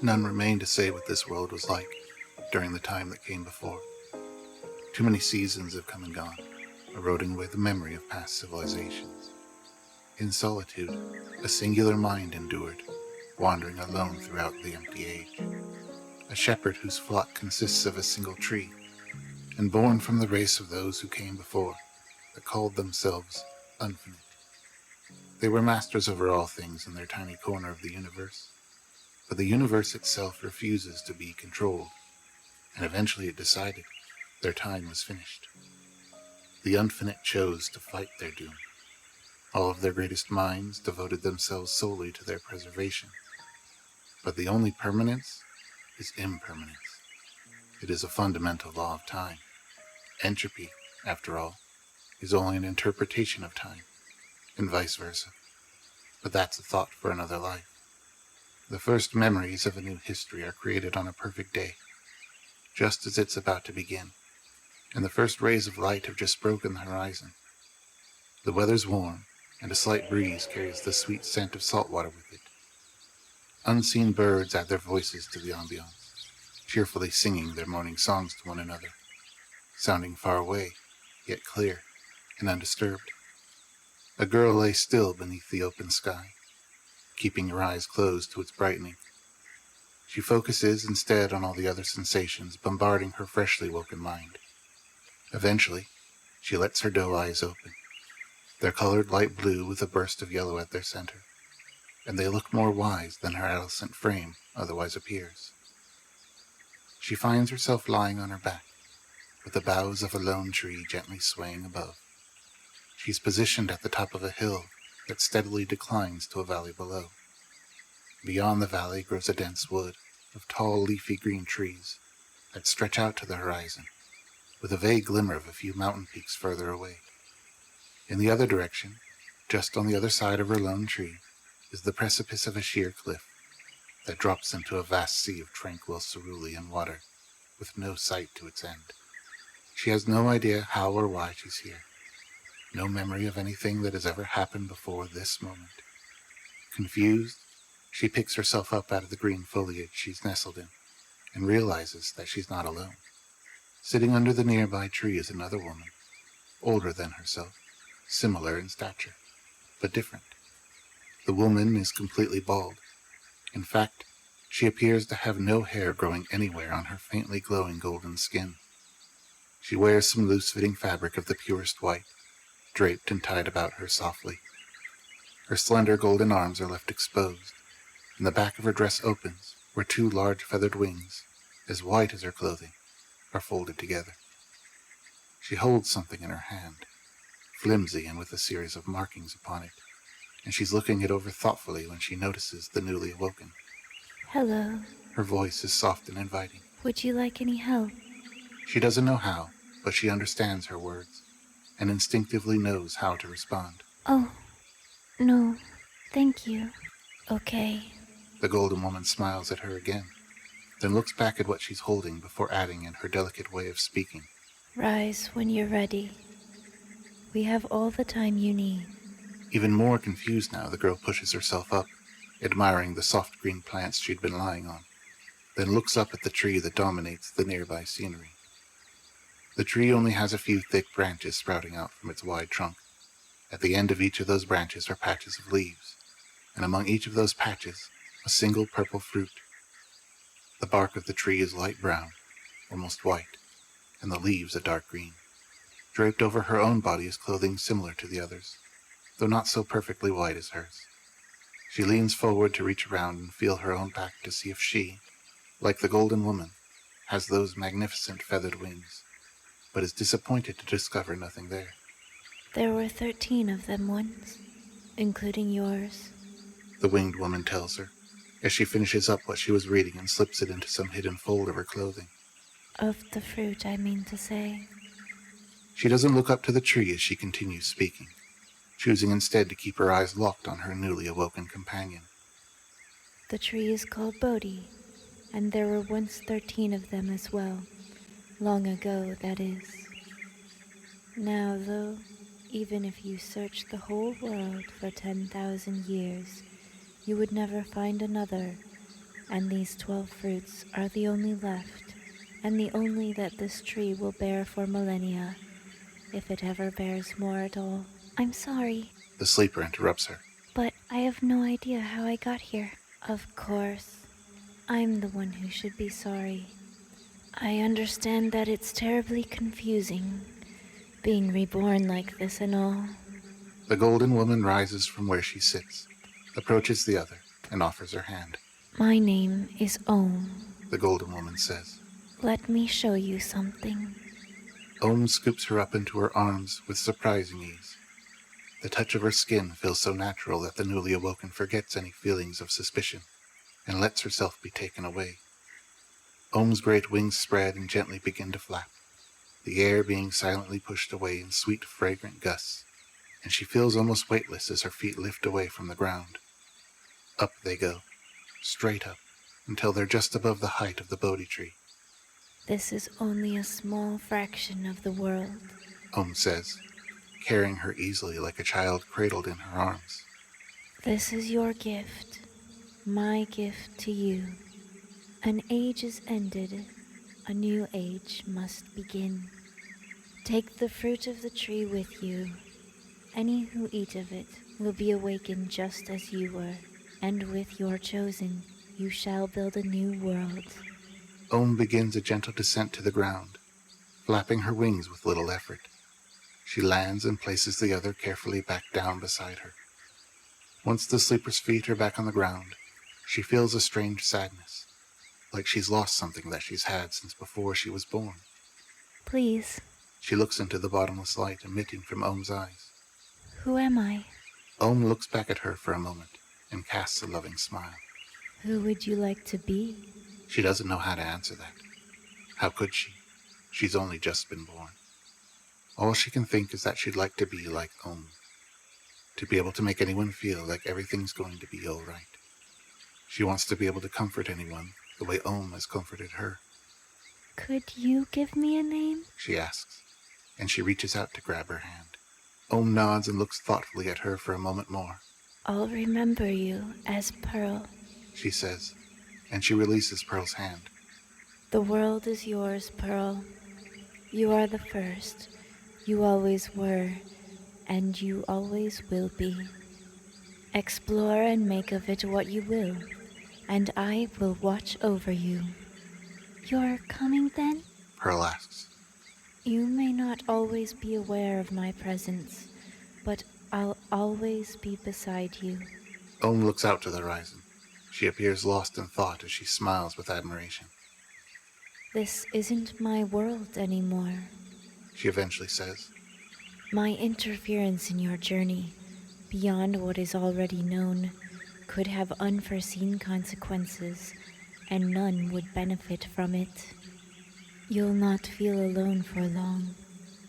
None remain to say what this world was like during the time that came before. Too many seasons have come and gone, eroding away the memory of past civilizations. In solitude, a singular mind endured, wandering alone throughout the empty age. A shepherd whose flock consists of a single tree, and born from the race of those who came before, that called themselves infinite. They were masters over all things in their tiny corner of the universe, but the universe itself refuses to be controlled, and eventually it decided their time was finished. The infinite chose to fight their doom. All of their greatest minds devoted themselves solely to their preservation. But the only permanence is impermanence. It is a fundamental law of time. Entropy, after all, is only an interpretation of time, and vice versa. But that's a thought for another life. The first memories of a new history are created on a perfect day, just as it's about to begin, and the first rays of light have just broken the horizon. The weather's warm, and a slight breeze carries the sweet scent of salt water with it. Unseen birds add their voices to the ambiance, cheerfully singing their morning songs to one another, sounding far away, yet clear and undisturbed. A girl lay still beneath the open sky, keeping her eyes closed to its brightening. She focuses instead on all the other sensations bombarding her freshly woken mind. Eventually, she lets her doe eyes open. They're colored light blue with a burst of yellow at their center, and they look more wise than her adolescent frame otherwise appears. She finds herself lying on her back, with the boughs of a lone tree gently swaying above. She's positioned at the top of a hill that steadily declines to a valley below. Beyond the valley grows a dense wood of tall, leafy green trees that stretch out to the horizon, with a vague glimmer of a few mountain peaks further away. In the other direction, just on the other side of her lone tree, is the precipice of a sheer cliff that drops into a vast sea of tranquil cerulean water, with no sight to its end. She has no idea how or why she's here, no memory of anything that has ever happened before this moment. Confused, she picks herself up out of the green foliage she's nestled in, and realizes that she's not alone. Sitting under the nearby tree is another woman, older than herself, similar in stature, but different. The woman is completely bald. In fact, she appears to have no hair growing anywhere on her faintly glowing golden skin. She wears some loose-fitting fabric of the purest white, draped and tied about her softly. Her slender golden arms are left exposed, and the back of her dress opens, where two large feathered wings, as white as her clothing, are folded together. She holds something in her hand, flimsy and with a series of markings upon it, and she's looking it over thoughtfully when she notices the newly awoken. Hello. Her voice is soft and inviting. Would you like any help? She doesn't know how, but she understands her words, and instinctively knows how to respond. Oh, no, thank you. Okay. The golden woman smiles at her again, then looks back at what she's holding before adding in her delicate way of speaking. Rise when you're ready. We have all the time you need. Even more confused now, the girl pushes herself up, admiring the soft green plants she'd been lying on, then looks up at the tree that dominates the nearby scenery. The tree only has a few thick branches sprouting out from its wide trunk. At the end of each of those branches are patches of leaves, and among each of those patches, a single purple fruit. The bark of the tree is light brown, almost white, and the leaves a dark green. Draped over her own body is clothing similar to the others, though not so perfectly white as hers. She leans forward to reach around and feel her own back to see if she, like the golden woman, has those magnificent feathered wings, but is disappointed to discover nothing there. There were 13 of them once, including yours. The winged woman tells her, as she finishes up what she was reading and slips it into some hidden fold of her clothing. Of the fruit, I mean to say. She doesn't look up to the tree as she continues speaking, choosing instead to keep her eyes locked on her newly awoken companion. The tree is called Bodhi, and there were once 13 of them as well. Long ago, that is. Now, though, even if you searched the whole world for 10,000 years, you would never find another, and these 12 fruits are the only left, and the only that this tree will bear for millennia, if it ever bears more at all. I'm sorry, The sleeper interrupts her. but I have no idea how I got here. Of course, I'm the one who should be sorry. I understand that it's terribly confusing, being reborn like this and all. The golden woman rises from where she sits, approaches the other, and offers her hand. My name is Om. The golden woman says. Let me show you something. Om scoops her up into her arms with surprising ease. The touch of her skin feels so natural that the newly awoken forgets any feelings of suspicion and lets herself be taken away. Om's great wings spread and gently begin to flap, the air being silently pushed away in sweet, fragrant gusts, and she feels almost weightless as her feet lift away from the ground. Up they go, straight up, until they're just above the height of the Bodhi tree. This is only a small fraction of the world. Om says, carrying her easily like a child cradled in her arms. This is your gift, my gift to you. An age is ended, a new age must begin. Take the fruit of the tree with you. Any who eat of it will be awakened just as you were, and with your chosen, you shall build a new world. Om begins a gentle descent to the ground, flapping her wings with little effort. She lands and places the other carefully back down beside her. Once the sleeper's feet are back on the ground, she feels a strange sadness, like she's lost something that she's had since before she was born. Please. She looks into the bottomless light emitting from Om's eyes. Who am I? Om looks back at her for a moment and casts a loving smile. Who would you like to be? She doesn't know how to answer that. How could she? She's only just been born. All she can think is that she'd like to be like Om, to be able to make anyone feel like everything's going to be all right. She wants to be able to comfort anyone the way Om has comforted her. Could you give me a name? She asks, and she reaches out to grab her hand. Om nods and looks thoughtfully at her for a moment more. I'll remember you as Pearl, she says, and she releases Pearl's hand. The world is yours, Pearl. You are the first. You always were, and you always will be. Explore and make of it what you will, and I will watch over you. You're coming then? Pearl asks. You may not always be aware of my presence, but I'll always be beside you. Om looks out to the horizon. She appears lost in thought as she smiles with admiration. This isn't my world anymore, she eventually says. My interference in your journey, beyond what is already known, could have unforeseen consequences, and none would benefit from it. You'll not feel alone for long.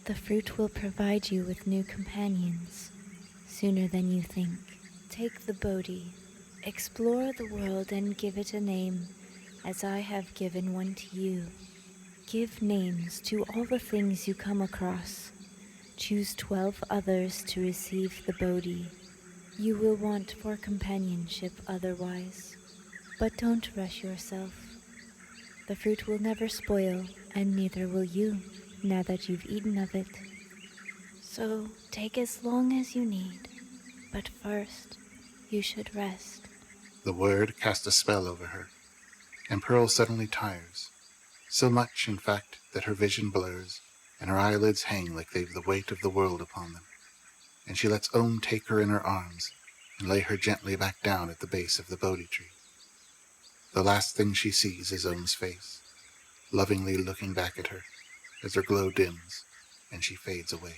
The fruit will provide you with new companions, sooner than you think. Take the Bodhi, explore the world and give it a name, as I have given one to you. Give names to all the things you come across. Choose 12 others to receive the Bodhi. You will want for companionship otherwise. But don't rush yourself. The fruit will never spoil, and neither will you, now that you've eaten of it. So take as long as you need, but first you should rest. The word casts a spell over her, and Pearl suddenly tires, so much, in fact, that her vision blurs, and her eyelids hang like they've the weight of the world upon them, and she lets Om take her in her arms and lay her gently back down at the base of the Bodhi tree. The last thing she sees is Om's face, lovingly looking back at her as her glow dims and she fades away.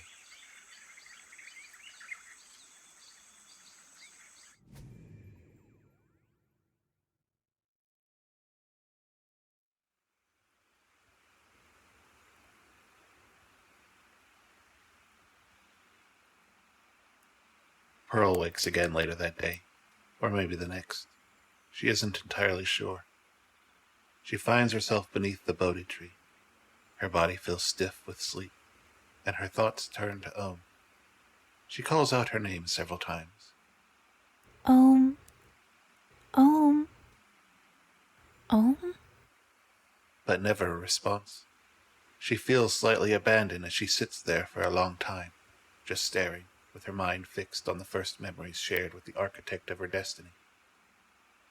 Pearl wakes again later that day, or maybe the next. She isn't entirely sure. She finds herself beneath the Bodhi tree. Her body feels stiff with sleep, and her thoughts turn to Om. She calls out her name several times. Om. Om. but never a response. She feels slightly abandoned as she sits there for a long time, just staring, with her mind fixed on the first memories shared with the architect of her destiny.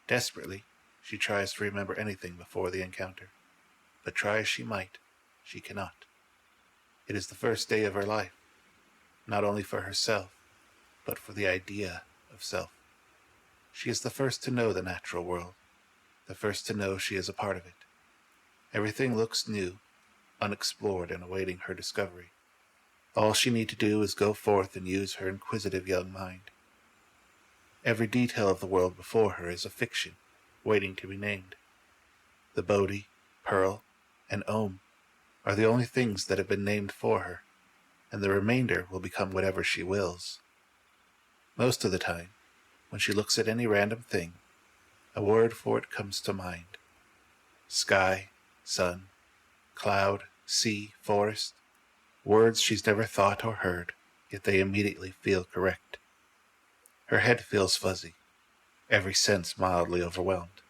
Desperately, she tries to remember anything before the encounter, but try as she might, she cannot. It is the first day of her life, not only for herself, but for the idea of self. She is the first to know the natural world, the first to know she is a part of it. Everything looks new, unexplored, and awaiting her discovery. All she need to do is go forth and use her inquisitive young mind. Every detail of the world before her is a fiction, waiting to be named. The Bodhi, Pearl, and Om are the only things that have been named for her, and the remainder will become whatever she wills. Most of the time, when she looks at any random thing, a word for it comes to mind. Sky, sun, cloud, sea, forest, words she's never thought or heard, yet they immediately feel correct. Her head feels fuzzy, every sense mildly overwhelmed.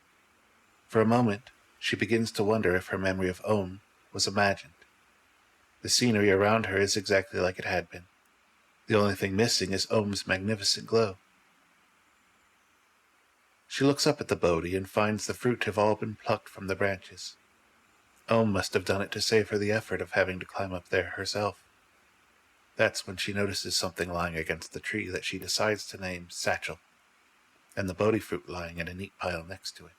For a moment, she begins to wonder if her memory of Om was imagined. The scenery around her is exactly like it had been. The only thing missing is Om's magnificent glow. She looks up at the Bodhi and finds the fruit have all been plucked from the branches. Om must have done it to save her the effort of having to climb up there herself. That's when she notices something lying against the tree that she decides to name Satchel, and the Bodhi fruit lying in a neat pile next to it.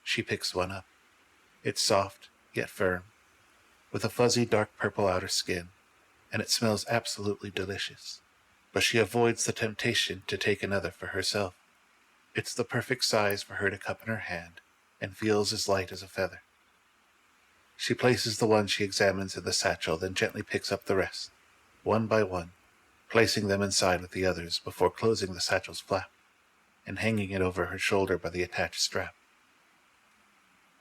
She picks one up. It's soft, yet firm, with a fuzzy dark purple outer skin, and it smells absolutely delicious. But she avoids the temptation to take another for herself. It's the perfect size for her to cup in her hand, and feels as light as a feather. She places the one she examines in the satchel, then gently picks up the rest, one by one, placing them inside with the others before closing the satchel's flap, and hanging it over her shoulder by the attached strap.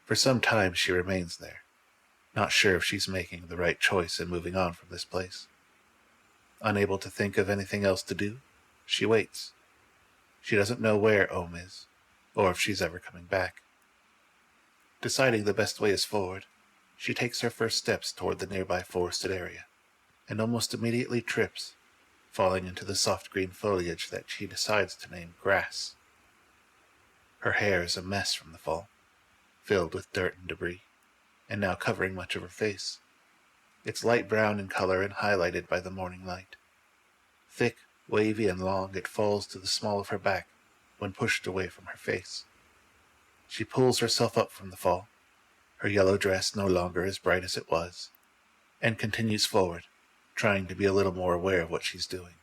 For some time she remains there, not sure if she's making the right choice in moving on from this place. Unable to think of anything else to do, she waits. She doesn't know where Om is, or if she's ever coming back. Deciding the best way is forward, she takes her first steps toward the nearby forested area, and almost immediately trips, falling into the soft green foliage that she decides to name grass. Her hair is a mess from the fall, filled with dirt and debris, and now covering much of her face. It's light brown in color and highlighted by the morning light. Thick, wavy, and long, it falls to the small of her back when pushed away from her face. She pulls herself up from the fall, her yellow dress no longer as bright as it was, and continues forward, trying to be a little more aware of what she's doing.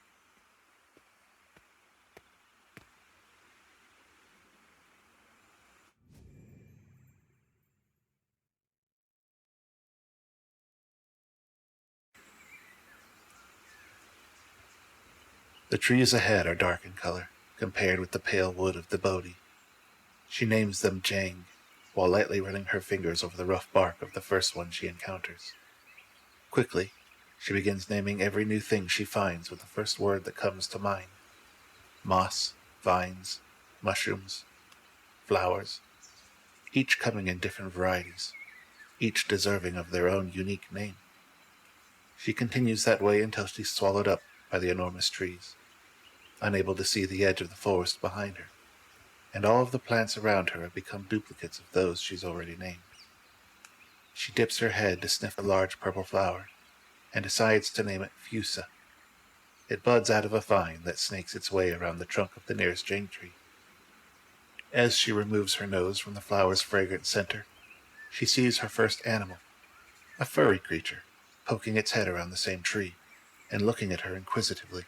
The trees ahead are dark in color, compared with the pale wood of the Bodhi. She names them Jang, while lightly running her fingers over the rough bark of the first one she encounters. Quickly, she begins naming every new thing she finds with the first word that comes to mind. Moss, vines, mushrooms, flowers, each coming in different varieties, each deserving of their own unique name. She continues that way until she's swallowed up by the enormous trees, unable to see the edge of the forest behind her, and all of the plants around her have become duplicates of those she's already named. She dips her head to sniff a large purple flower, and decides to name it Fusa. It buds out of a vine that snakes its way around the trunk of the nearest jang tree. As she removes her nose from the flower's fragrant center, she sees her first animal, a furry creature, poking its head around the same tree, and looking at her inquisitively.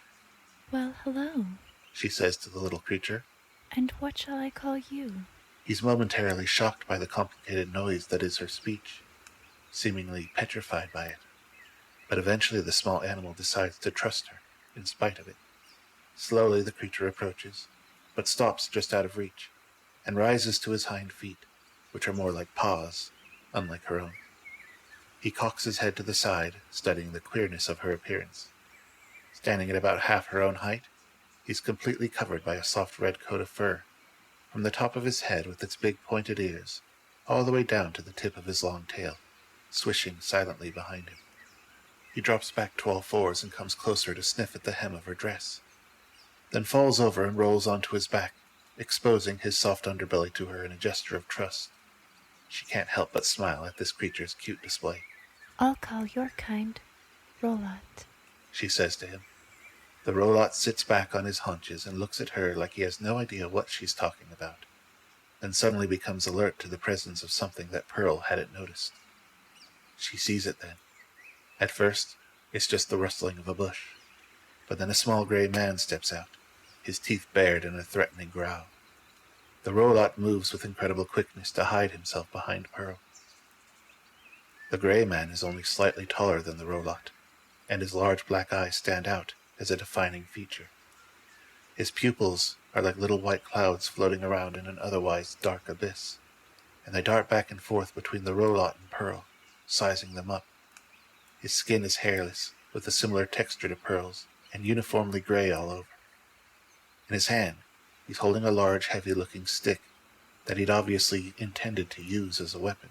Well, hello. She says to the little creature. And what shall I call you? He's momentarily shocked by the complicated noise that is her speech, seemingly petrified by it. But eventually the small animal decides to trust her, in spite of it. Slowly the creature approaches, but stops just out of reach, and rises to his hind feet, which are more like paws, unlike her own. He cocks his head to the side, studying the queerness of her appearance. Standing at about half her own height, he's completely covered by a soft red coat of fur, from the top of his head with its big pointed ears, all the way down to the tip of his long tail, swishing silently behind him. He drops back to all fours and comes closer to sniff at the hem of her dress, then falls over and rolls onto his back, exposing his soft underbelly to her in a gesture of trust. She can't help but smile at this creature's cute display. I'll call your kind Rolot, she says to him. The Rolot sits back on his haunches and looks at her like he has no idea what she's talking about, then suddenly becomes alert to the presence of something that Pearl hadn't noticed. She sees it then. At first, it's just the rustling of a bush, but then a small gray man steps out, his teeth bared in a threatening growl. The Rolot moves with incredible quickness to hide himself behind Pearl. The gray man is only slightly taller than the Rolot, and his large black eyes stand out as a defining feature. His pupils are like little white clouds floating around in an otherwise dark abyss, and they dart back and forth between the Rolot and Pearl, sizing them up. His skin is hairless, with a similar texture to Pearl's, and uniformly gray all over. In his hand, he's holding a large, heavy-looking stick that he'd obviously intended to use as a weapon.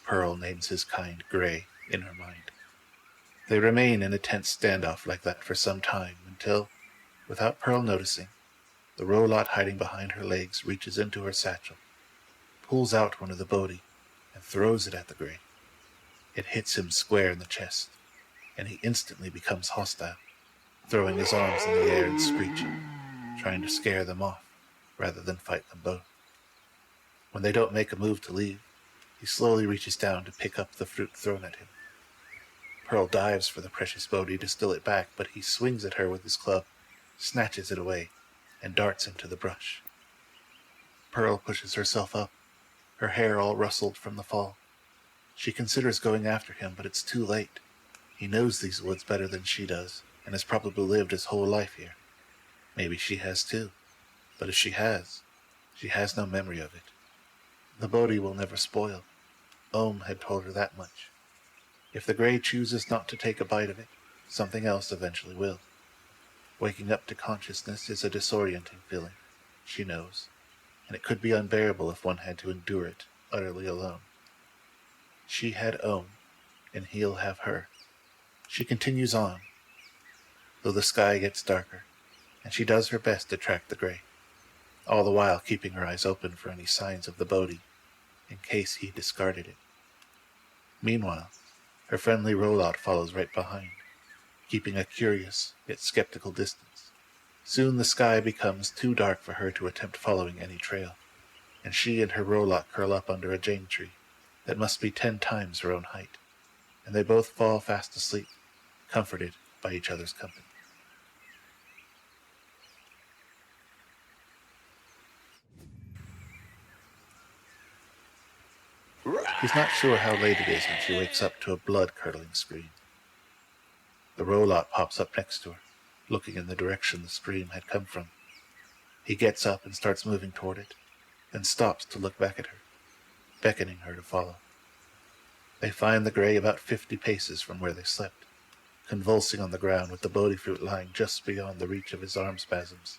Pearl names his kind Gray in her mind. They remain in a tense standoff like that for some time until, without Pearl noticing, the Rolot hiding behind her legs reaches into her satchel, pulls out one of the bodhi, and throws it at the Gray. It hits him square in the chest, and he instantly becomes hostile, throwing his arms in the air and screeching, trying to scare them off rather than fight them both. When they don't make a move to leave, he slowly reaches down to pick up the fruit thrown at him. Pearl dives for the precious bodhi to steal it back, but he swings at her with his club, snatches it away, and darts into the brush. Pearl pushes herself up, her hair all rustled from the fall. She considers going after him, but it's too late. He knows these woods better than she does, and has probably lived his whole life here. Maybe she has too, but if she has no memory of it. The bodhi will never spoil. Ohm had told her that much. If the Gray chooses not to take a bite of it, something else eventually will. Waking up to consciousness is a disorienting feeling, she knows, and it could be unbearable if one had to endure it utterly alone. She had Ohm, and he'll have her. She continues on, though the sky gets darker, and she does her best to track the Gray, all the while keeping her eyes open for any signs of the bodhi, in case he discarded it. Meanwhile, her friendly Rolot follows right behind, keeping a curious yet skeptical distance. Soon the sky becomes too dark for her to attempt following any trail, and she and her Rolot curl up under a jane tree that must be 10 times her own height, and they both fall fast asleep, comforted by each other's company. She's not sure how late it is when she wakes up to a blood-curdling scream. The Rolot pops up next to her, looking in the direction the scream had come from. He gets up and starts moving toward it, then stops to look back at her, beckoning her to follow. They find the Gray about 50 paces from where they slept, convulsing on the ground with the bodhi fruit lying just beyond the reach of his arm spasms.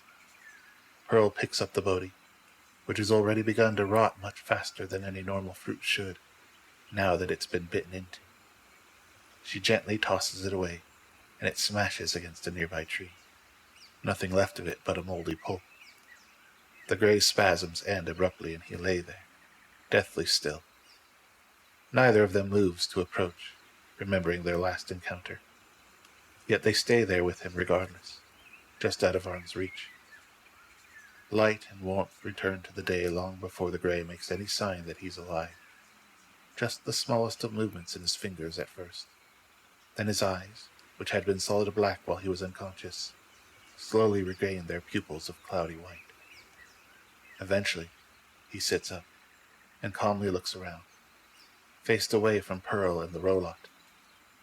Pearl picks up the bodhi, which has already begun to rot much faster than any normal fruit should, now that it's been bitten into. She gently tosses it away, and it smashes against a nearby tree. Nothing left of it but a moldy pulp. The Gray's spasms end abruptly, and he lay there, deathly still. Neither of them moves to approach, remembering their last encounter. Yet they stay there with him regardless, just out of arm's reach. Light and warmth return to the day long before the Gray makes any sign that he's alive. Just the smallest of movements in his fingers at first. Then his eyes, which had been solid black while he was unconscious, slowly regain their pupils of cloudy white. Eventually, he sits up and calmly looks around, faced away from Pearl and the Rolot,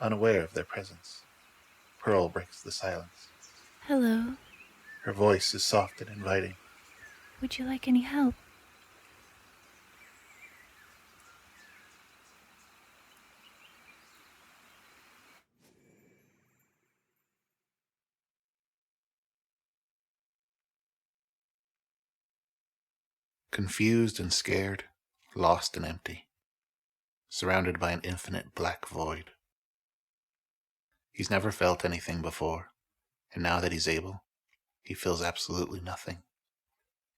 unaware of their presence. Pearl breaks the silence. Hello. Her voice is soft and inviting. Would you like any help? Confused and scared, lost and empty, surrounded by an infinite black void. He's never felt anything before, and now that he's able, he feels absolutely nothing.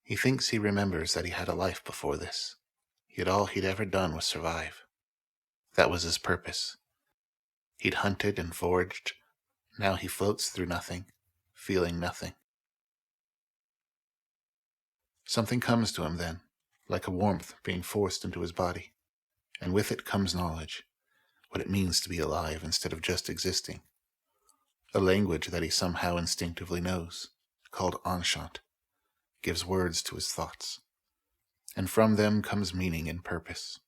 He thinks he remembers that he had a life before this, yet all he'd ever done was survive. That was his purpose. He'd hunted and foraged. Now he floats through nothing, feeling nothing. Something comes to him then, like a warmth being forced into his body, and with it comes knowledge, what it means to be alive instead of just existing. A language that he somehow instinctively knows, called enchant, gives words to his thoughts, and from them comes meaning and purpose.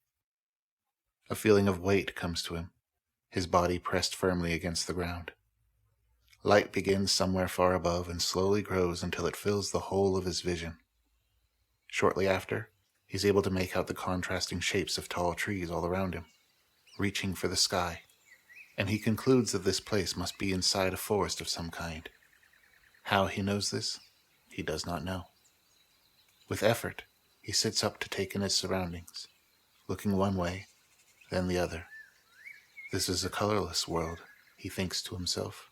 A feeling of weight comes to him, his body pressed firmly against the ground. Light begins somewhere far above and slowly grows until it fills the whole of his vision. Shortly after, he's able to make out the contrasting shapes of tall trees all around him, reaching for the sky, and he concludes that this place must be inside a forest of some kind. How he knows this, he does not know. With effort, he sits up to take in his surroundings, looking one way, then the other. This is a colorless world, he thinks to himself.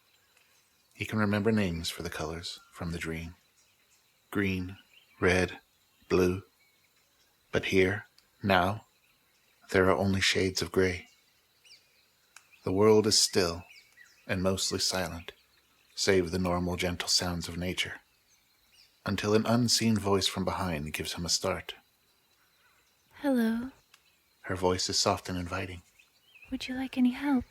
He can remember names for the colors from the dream. Green, red, blue. But here, now, there are only shades of gray. The world is still and mostly silent, save the normal gentle sounds of nature, until an unseen voice from behind gives him a start. Hello. Her voice is soft and inviting. Would you like any help?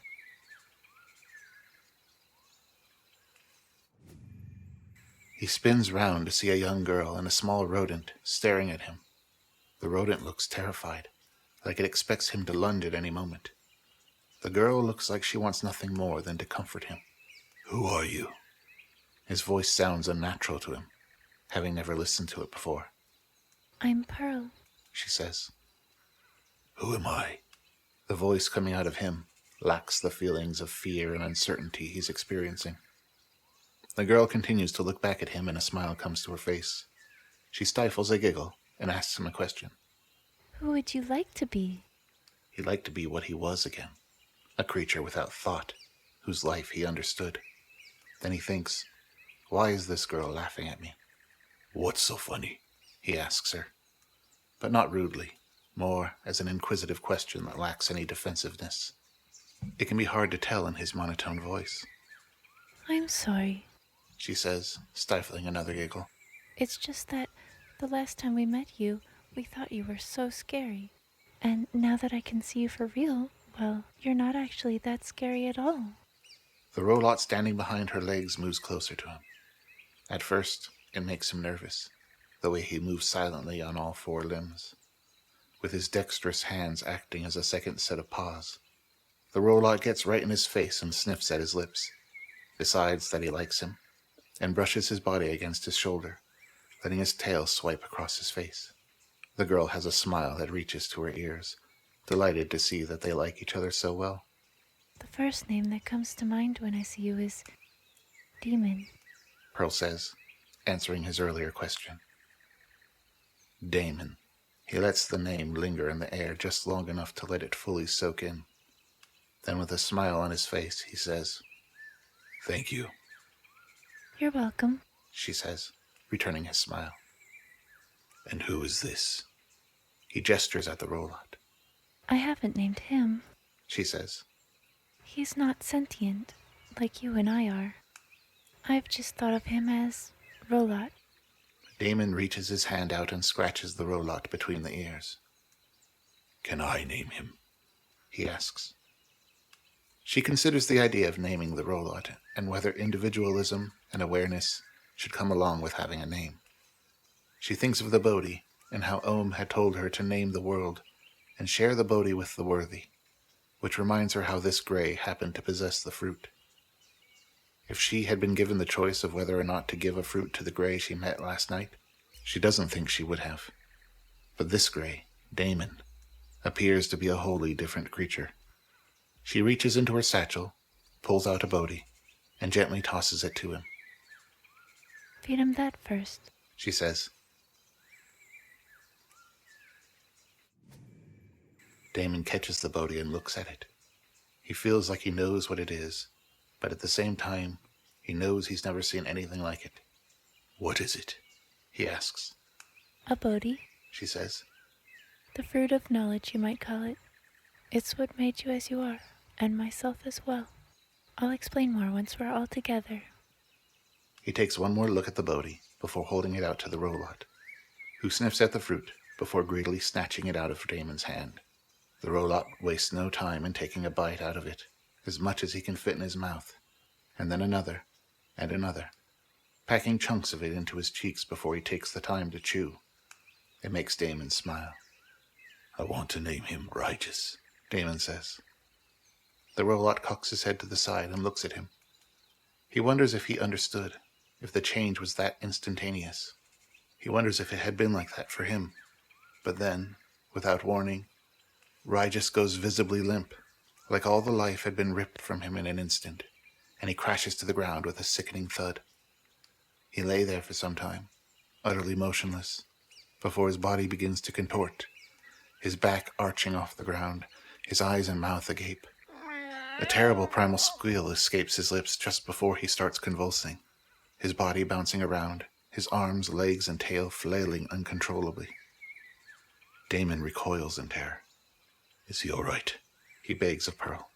He spins round to see a young girl and a small rodent staring at him. The rodent looks terrified, like it expects him to lunge at any moment. The girl looks like she wants nothing more than to comfort him. Who are you? His voice sounds unnatural to him, having never listened to it before. I'm Pearl, she says. Who am I? The voice coming out of him lacks the feelings of fear and uncertainty he's experiencing. The girl continues to look back at him and a smile comes to her face. She stifles a giggle and asks him a question. Who would you like to be? He'd like to be what he was again, a creature without thought, whose life he understood. Then he thinks, why is this girl laughing at me? What's so funny? He asks her, but not rudely, more as an inquisitive question that lacks any defensiveness. It can be hard to tell in his monotone voice. I'm sorry, she says, stifling another giggle. It's just that the last time we met you, we thought you were so scary. And now that I can see you for real, well, you're not actually that scary at all. The robot standing behind her legs moves closer to him. At first, it makes him nervous, the way he moves silently on all four limbs, with his dexterous hands acting as a second set of paws. The robot gets right in his face and sniffs at his lips, decides that he likes him, and brushes his body against his shoulder, letting his tail swipe across his face. The girl has a smile that reaches to her ears, delighted to see that they like each other so well. The first name that comes to mind when I see you is Demon, Pearl says, answering his earlier question. Damon. He lets the name linger in the air just long enough to let it fully soak in. Then with a smile on his face, he says, Thank you. You're welcome, she says, returning his smile. And who is this? He gestures at the robot. I haven't named him, she says. He's not sentient, like you and I are. I've just thought of him as Rolot. Damon reaches his hand out and scratches the robot between the ears. Can I name him? He asks. She considers the idea of naming the robot and whether individualism and awareness should come along with having a name. She thinks of the Bodhi and how Ohm had told her to name the world and share the Bodhi with the worthy, which reminds her how this gray happened to possess the fruit. If she had been given the choice of whether or not to give a fruit to the gray she met last night, she doesn't think she would have. But this gray, Damon, appears to be a wholly different creature. She reaches into her satchel, pulls out a Bodhi, and gently tosses it to him. Feed him that first, she says. Damon catches the Bodhi and looks at it. He feels like he knows what it is, but at the same time, he knows he's never seen anything like it. "What is it?" he asks. A Bodhi, She says. the fruit of knowledge you might call it. It's what made you as you are, and myself as well. I'll explain more once we're all together. He takes one more look at the Bodhi before holding it out to the robot, who sniffs at the fruit before greedily snatching it out of Damon's hand. The robot wastes no time in taking a bite out of it, as much as he can fit in his mouth, and then another, and another, packing chunks of it into his cheeks before he takes the time to chew. It makes Damon smile. "I want to name him Righteous," Damon says. The robot cocks his head to the side and looks at him. He wonders if he understood, if the change was that instantaneous. He wonders if it had been like that for him. But then, without warning, Righteous goes visibly limp, like all the life had been ripped from him in an instant, and he crashes to the ground with a sickening thud. He lay there for some time, utterly motionless, before his body begins to contort, his back arching off the ground, his eyes and mouth agape. A terrible primal squeal escapes his lips just before he starts convulsing, his body bouncing around, his arms, legs, and tail flailing uncontrollably. Damon recoils in terror. "Is he all right?" he begs of Pearl.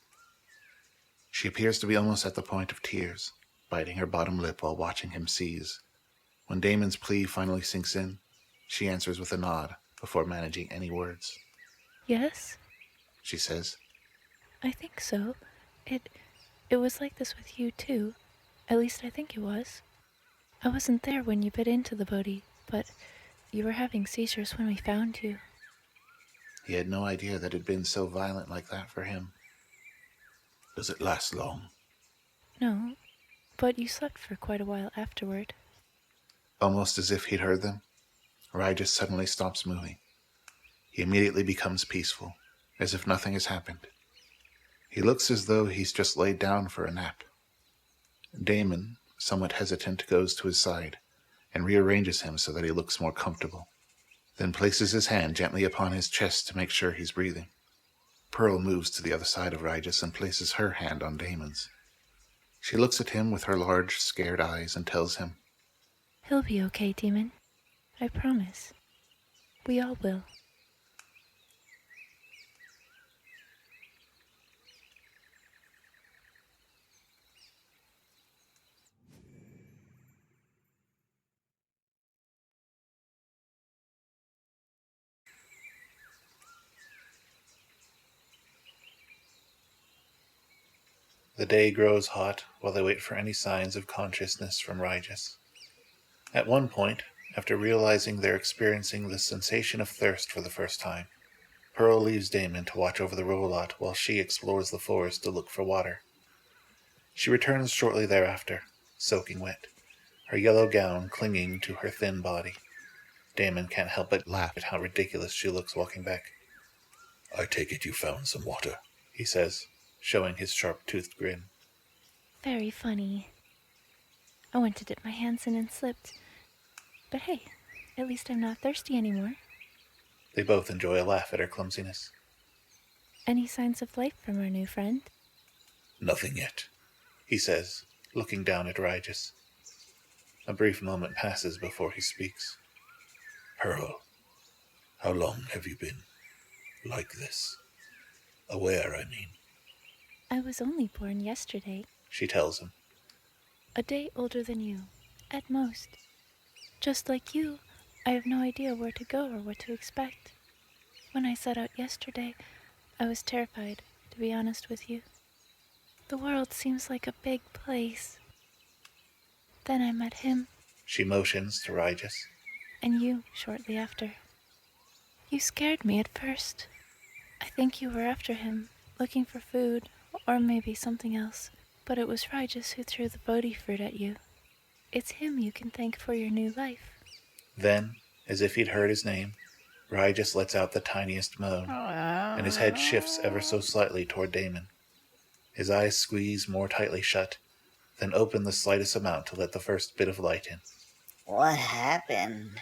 She appears to be almost at the point of tears, biting her bottom lip while watching him seize. When Damon's plea finally sinks in, she answers with a nod before managing any words. Yes? She says, I think so. It was like this with you, too. At least I think it was. I wasn't there when you bit into the Bodhi, but you were having seizures when we found you. He had no idea that it had been so violent like that for him. "Does it last long?" No, but you slept for quite a while afterward. Almost as if he'd heard them, Righteous suddenly stops moving. He immediately becomes peaceful, as if nothing has happened. He looks as though he's just laid down for a nap. Damon, somewhat hesitant, goes to his side and rearranges him so that he looks more comfortable, then places his hand gently upon his chest to make sure he's breathing. Pearl moves to the other side of Righteous and places her hand on Damon's. She looks at him with her large, scared eyes and tells him, He'll be okay, Demon. I promise. We all will. The day grows hot while they wait for any signs of consciousness from Righteous. At one point, after realizing they're experiencing the sensation of thirst for the first time, Pearl leaves Damon to watch over the robot while she explores the forest to look for water. She returns shortly thereafter, soaking wet, her yellow gown clinging to her thin body. Damon can't help but laugh at how ridiculous she looks walking back. "I take it you found some water," he says, showing his sharp-toothed grin. Very funny. I went to dip my hands in and slipped. But hey, at least I'm not thirsty anymore. They both enjoy a laugh at her clumsiness. Any signs of life from our new friend? "Nothing yet," he says, looking down at Righteous. A brief moment passes before he speaks. "Pearl, how long have you been like this? Aware, I mean," I was only born yesterday. she tells him. A day older than you, at most. Just like you, I have no idea where to go or what to expect. When I set out yesterday, I was terrified, to be honest with you. The world seems like a big place. Then I met him. She motions to Righteous. And you shortly after. You scared me at first. I think you were after him, looking for food, or maybe something else. But it was Righteous who threw the Bodhi fruit at you. It's him you can thank for your new life. Then, as if he'd heard his name, Righteous lets out the tiniest moan, and his head shifts ever so slightly toward Damon. His eyes squeeze more tightly shut, then open the slightest amount to let the first bit of light in. What happened?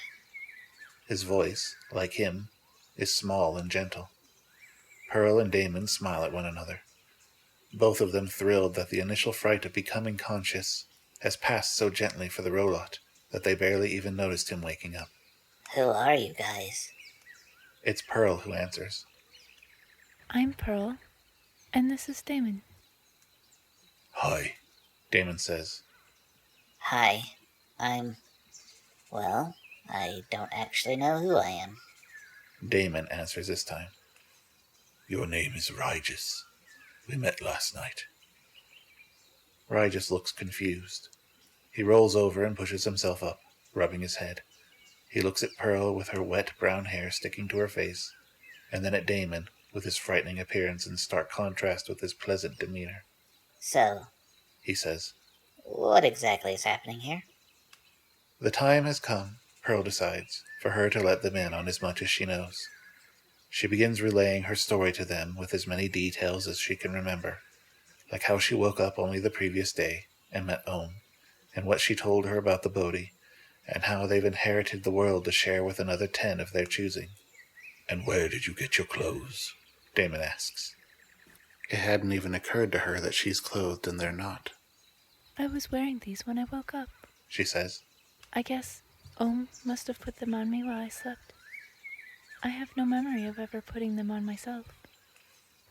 His voice, like him, is small and gentle. Pearl and Damon smile at one another, both of them thrilled that the initial fright of becoming conscious has passed so gently for the robot that they barely even noticed him waking up. Who are you guys? It's Pearl who answers. I'm Pearl, and this is Damon. Hi, Damon says. Hi, well, I don't actually know who I am. Damon answers this time. Your name is Rigis. We met last night. Rigis looks confused. He rolls over and pushes himself up, rubbing his head. He looks at Pearl with her wet brown hair sticking to her face, and then at Damon with his frightening appearance in stark contrast with his pleasant demeanor. So, He says, what exactly is happening here? The time has come, Pearl decides, for her to let them in on as much as she knows. She begins relaying her story to them with as many details as she can remember, like how she woke up only the previous day and met Ohm, and what she told her about the Bodhi, and how they've inherited the world to share with another 10 of their choosing. And where did you get your clothes? Damon asks. It hadn't even occurred to her that she's clothed and they're not. I was wearing these when I woke up, She says. I guess Ohm must have put them on me while I slept. I have no memory of ever putting them on myself.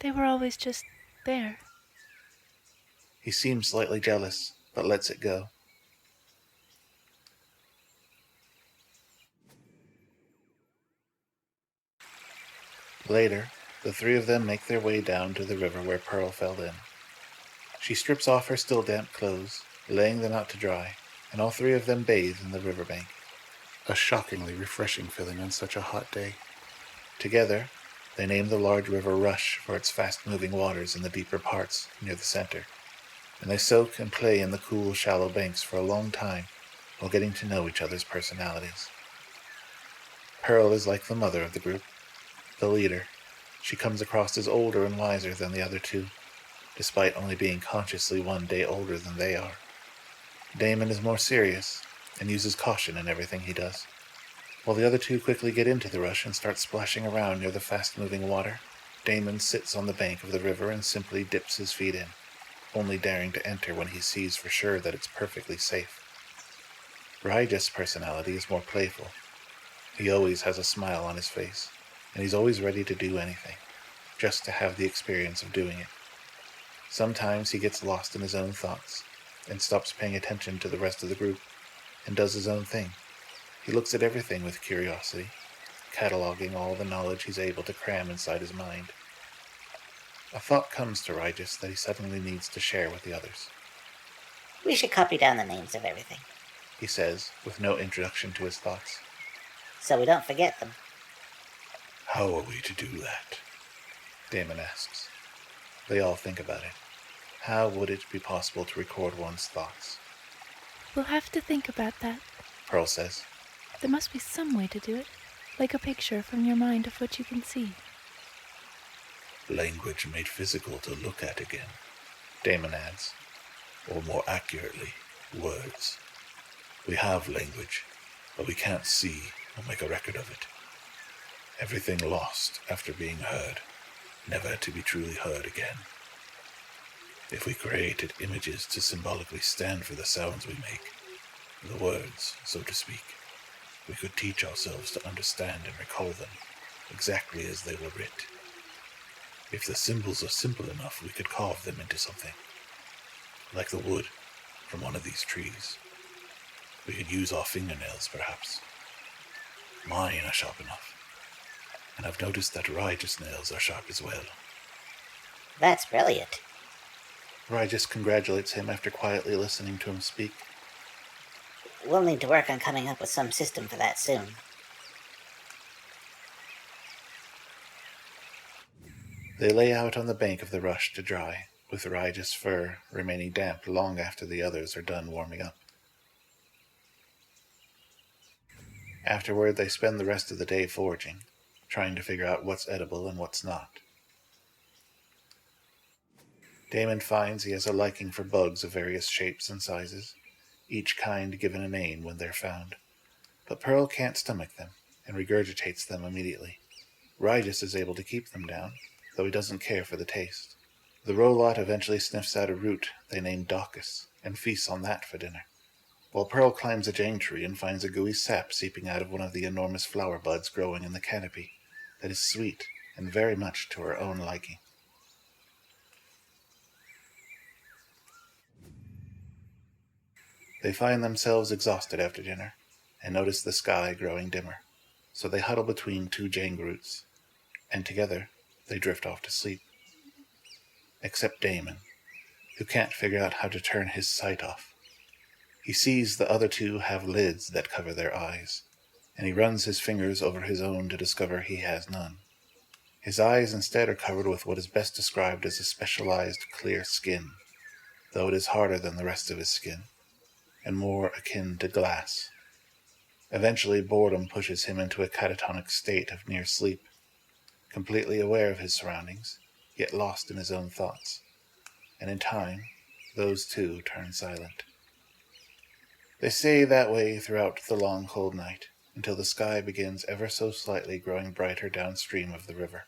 They were always just there. He seems slightly jealous, but lets it go. Later, the three of them make their way down to the river where Pearl fell in. She strips off her still damp clothes, laying them out to dry, and all three of them bathe in the riverbank. A shockingly refreshing feeling on such a hot day. Together, they name the large river Rush for its fast-moving waters in the deeper parts near the center, and they soak and play in the cool, shallow banks for a long time while getting to know each other's personalities. Pearl is like the mother of the group, the leader. She comes across as older and wiser than the other two, despite only being consciously 1 day older than they are. Damon is more serious and uses caution in everything he does. While the other two quickly get into the rush and start splashing around near the fast-moving water, Damon sits on the bank of the river and simply dips his feet in, only daring to enter when he sees for sure that it's perfectly safe. Raij's personality is more playful. He always has a smile on his face, and he's always ready to do anything, just to have the experience of doing it. Sometimes he gets lost in his own thoughts, and stops paying attention to the rest of the group, and does his own thing. He looks at everything with curiosity, cataloging all the knowledge he's able to cram inside his mind. A thought comes to Raijis that he suddenly needs to share with the others. We should copy down the names of everything, He says, with no introduction to his thoughts. so we don't forget them. How are we to do that? Damon asks. They all think about it. How would it be possible to record one's thoughts? We'll have to think about that. Pearl says. There must be some way to do it, like a picture from your mind of what you can see. Language made physical to look at again, Damon adds. Or more accurately, words. We have language, but we can't see or make a record of it. Everything lost after being heard, never to be truly heard again. If we created images to symbolically stand for the sounds we make, the words, so to speak, we could teach ourselves to understand and recall them exactly as they were writ. If the symbols are simple enough, we could carve them into something, like the wood from one of these trees. We could use our fingernails, perhaps. Mine are sharp enough, and I've noticed that Raij's nails are sharp as well. That's brilliant. Raijis congratulates him after quietly listening to him speak. We'll need to work on coming up with some system for that soon. They lay out on the bank of the Rush to dry, with Raij's fur remaining damp long after the others are done warming up. Afterward, they spend the rest of the day foraging, trying to figure out what's edible and what's not. Damon finds he has a liking for bugs of various shapes and sizes, each kind given a name when they're found. But Pearl can't stomach them, and regurgitates them immediately. Raijis is able to keep them down, though he doesn't care for the taste. The Rolot eventually sniffs out a root they name Daucus and feasts on that for dinner, while Pearl climbs a jane tree and finds a gooey sap seeping out of one of the enormous flower buds growing in the canopy that is sweet and very much to her own liking. They find themselves exhausted after dinner and notice the sky growing dimmer, so they huddle between two jane roots, and together they drift off to sleep. Except Damon, who can't figure out how to turn his sight off. He sees the other two have lids that cover their eyes, and he runs his fingers over his own to discover he has none. His eyes instead are covered with what is best described as a specialized clear skin, though it is harder than the rest of his skin, and more akin to glass. Eventually, boredom pushes him into a catatonic state of near sleep, completely aware of his surroundings, yet lost in his own thoughts. And in time, those two turn silent. They stay that way throughout the long cold night, until the sky begins ever so slightly growing brighter downstream of the river.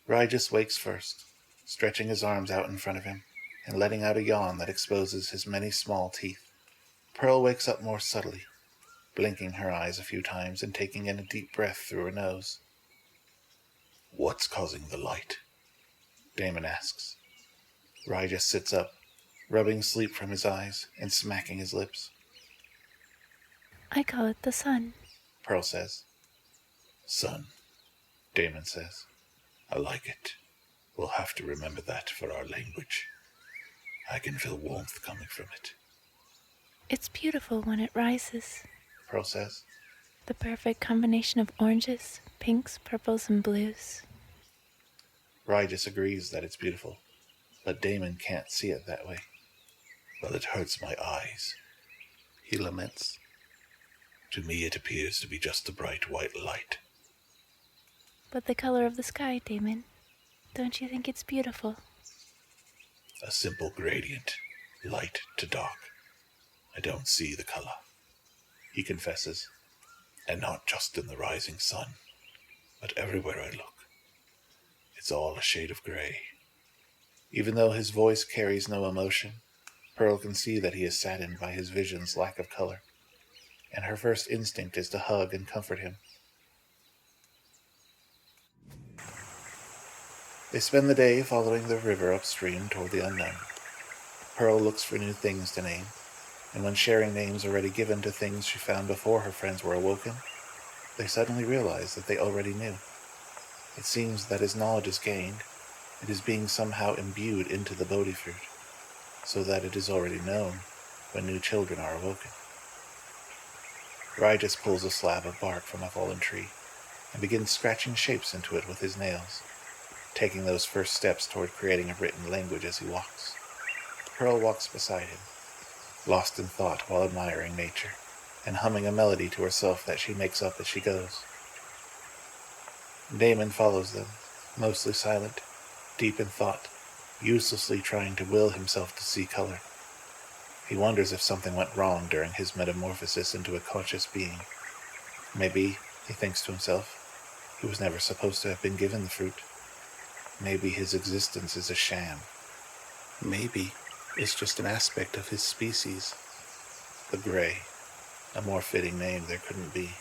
Rygus wakes first, stretching his arms out in front of him, and letting out a yawn that exposes his many small teeth. Pearl wakes up more subtly, blinking her eyes a few times and taking in a deep breath through her nose. "What's causing the light?" Damon asks. Rygus sits up, rubbing sleep from his eyes and smacking his lips. I call it the sun. Pearl says. "Sun," Damon says. "I like it. We'll have to remember that for our language. I can feel warmth coming from it." It's beautiful when it rises. Pearl says. The perfect combination of oranges, pinks, purples, and blues. Rygus agrees that it's beautiful, but Damon can't see it that way. "Well, it hurts my eyes," he laments. "To me it appears to be just a bright white light." But the color of the sky, Damon, don't you think it's beautiful? "A simple gradient, light to dark. I don't see the color," he confesses. "And not just in the rising sun, but everywhere I look. It's all a shade of gray." Even though his voice carries no emotion, Pearl can see that he is saddened by his vision's lack of color, and her first instinct is to hug and comfort him. They spend the day following the river upstream toward the unknown. Pearl looks for new things to name, and when sharing names already given to things she found before her friends were awoken, they suddenly realize that they already knew. It seems that as knowledge is gained, it is being somehow imbued into the Bodhi fruit, so that it is already known when new children are awoken. Rygus pulls a slab of bark from a fallen tree and begins scratching shapes into it with his nails, taking those first steps toward creating a written language as he walks. Pearl walks beside him, lost in thought while admiring nature, and humming a melody to herself that she makes up as she goes. Damon follows them, mostly silent, deep in thought, uselessly trying to will himself to see color. He wonders if something went wrong during his metamorphosis into a conscious being. Maybe, he thinks to himself, he was never supposed to have been given the fruit. Maybe his existence is a sham. Maybe it's just an aspect of his species. The Gray. A more fitting name there couldn't be.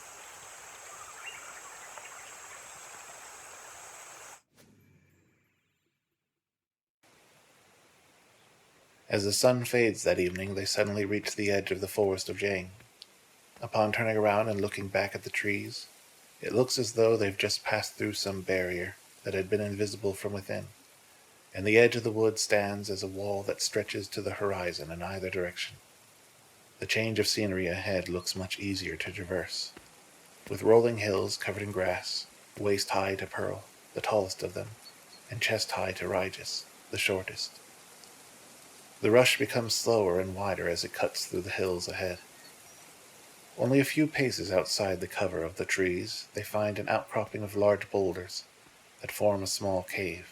As the sun fades that evening, they suddenly reach the edge of the forest of Jane. Upon turning around and looking back at the trees, it looks as though they've just passed through some barrier that had been invisible from within, and the edge of the wood stands as a wall that stretches to the horizon in either direction. The change of scenery ahead looks much easier to traverse, with rolling hills covered in grass, waist high to Pearl, the tallest of them, and chest high to Rygus, the shortest. The rush becomes slower and wider as it cuts through the hills ahead. Only a few paces outside the cover of the trees, they find an outcropping of large boulders that form a small cave,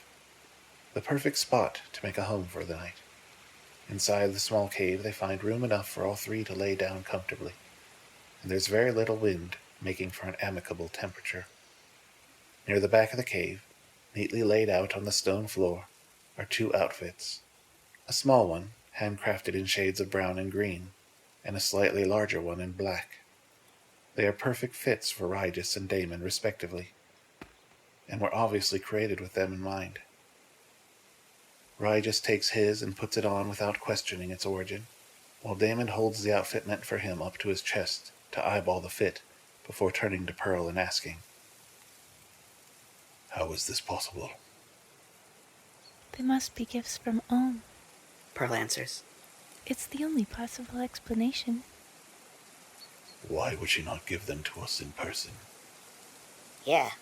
the perfect spot to make a home for the night. Inside the small cave, they find room enough for all three to lay down comfortably, and there's very little wind, making for an amicable temperature. Near the back of the cave, Neatly laid out on the stone floor are 2 outfits, a small one, handcrafted in shades of brown and green, and a slightly larger one in black. They are perfect fits for Regis and Damon, respectively, and were obviously created with them in mind. Regis takes his and puts it on without questioning its origin, while Damon holds the outfit meant for him up to his chest to eyeball the fit before turning to Pearl and asking, "How is this possible?" They must be gifts from Om. Pearl answers. It's the only possible explanation. "Why would she not give them to us in person?" Yeah,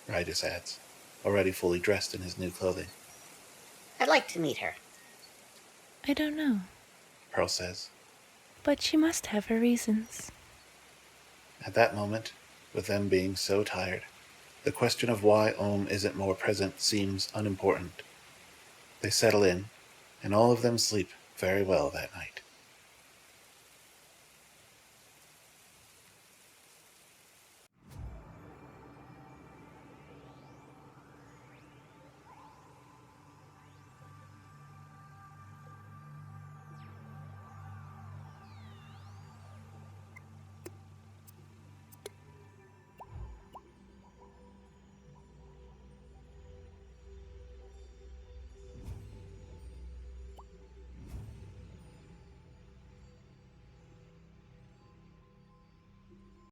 Regis adds, already fully dressed in his new clothing. I'd like to meet her. I don't know, Pearl says. but she must have her reasons. At that moment, with them being so tired, the question of why Om isn't more present seems unimportant. They settle in, and all of them sleep very well that night.